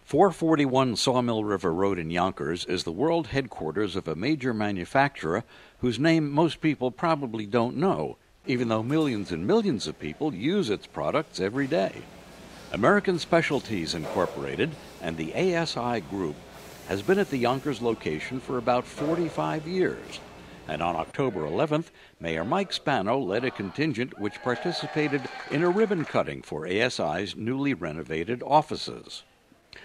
441 Sawmill River Road in Yonkers is the world headquarters of a major manufacturer whose name most people probably don't know, even though millions and millions of people use its products every day. American Specialties Inc. and the ASI Group has been at the Yonkers location for about 45 years. And on October 11th, Mayor Mike Spano led a contingent which participated in a ribbon cutting for ASI's newly renovated offices.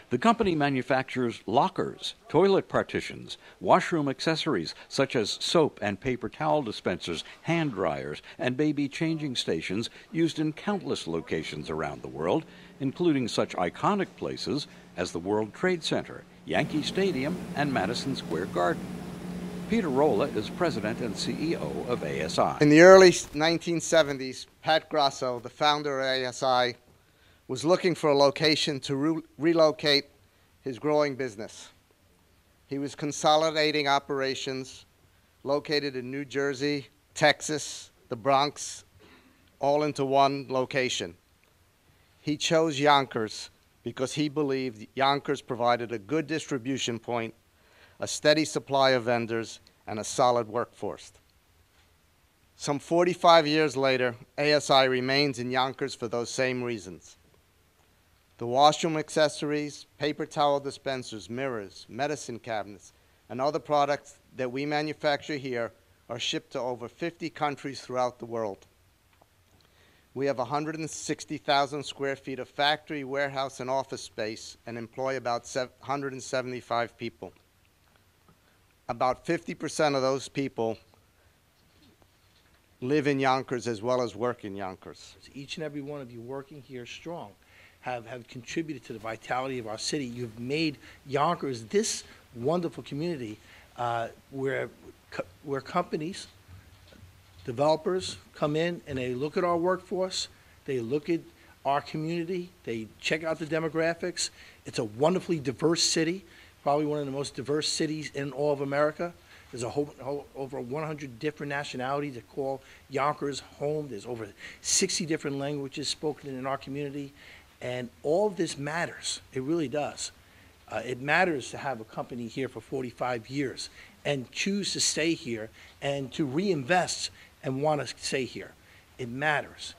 The company manufactures lockers, toilet partitions, washroom accessories such as soap and paper towel dispensers, hand dryers, and baby changing stations used in countless locations around the world, including such iconic places as the World Trade Center, Yankee Stadium, and Madison Square Garden. Peter is president and CEO of ASI. In the early 1970s, Pat Grasso, the founder of ASI, was looking for a location to relocate his growing business. He was consolidating operations located in New Jersey, Texas, the Bronx, all into one location. He chose Yonkers because he believed Yonkers provided a good distribution point, a steady supply of vendors, and a solid workforce. Some 45 years later, ASI remains in Yonkers for those same reasons. The washroom accessories, paper towel dispensers, mirrors, medicine cabinets, and other products that we manufacture here are shipped to over 50 countries throughout the world. We have 160,000 square feet of factory, warehouse, and office space and employ about 175 people. About 50% of those people live in Yonkers as well as work in Yonkers. Each and every one of you working here strong have contributed to the vitality of our city. You've made Yonkers this wonderful community where companies, developers come in and they look at our workforce, they look at our community, they check out the demographics. It's a wonderfully diverse city, probably one of the most diverse cities in all of America. There's over 100 different nationalities that call Yonkers home. There's over 60 different languages spoken in our community. And all of this matters. It really does. It matters to have a company here for 45 years and choose to stay here and to reinvest and want to stay here. It matters.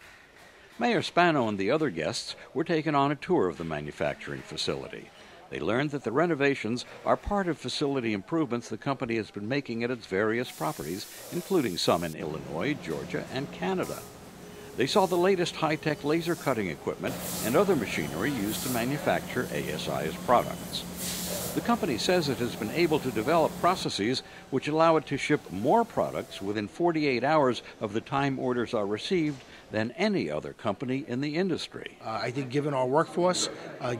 Mayor Spano and the other guests were taken on a tour of the manufacturing facility. They learned that the renovations are part of facility improvements the company has been making at its various properties, including some in Illinois, Georgia, and Canada. They saw the latest high-tech laser cutting equipment and other machinery used to manufacture ASI's products. The company says it has been able to develop processes which allow it to ship more products within 48 hours of the time orders are received than any other company in the industry. I think given our workforce,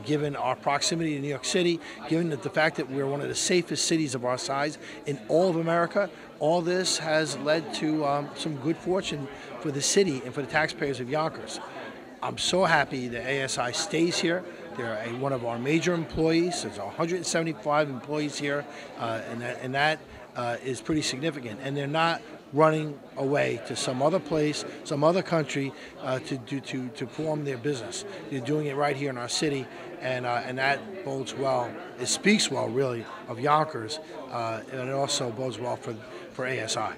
given our proximity to New York City, given the fact that we're one of the safest cities of our size in all of America, all this has led to some good fortune for the city and for the taxpayers of Yonkers. I'm so happy that ASI stays here. They're one of our major employees. There's 175 employees here, and that is pretty significant. And they're not running away to some other place, some other country to form their business. They're doing it right here in our city, and that bodes well. It speaks well, really, of Yonkers, and it also bodes well for ASI.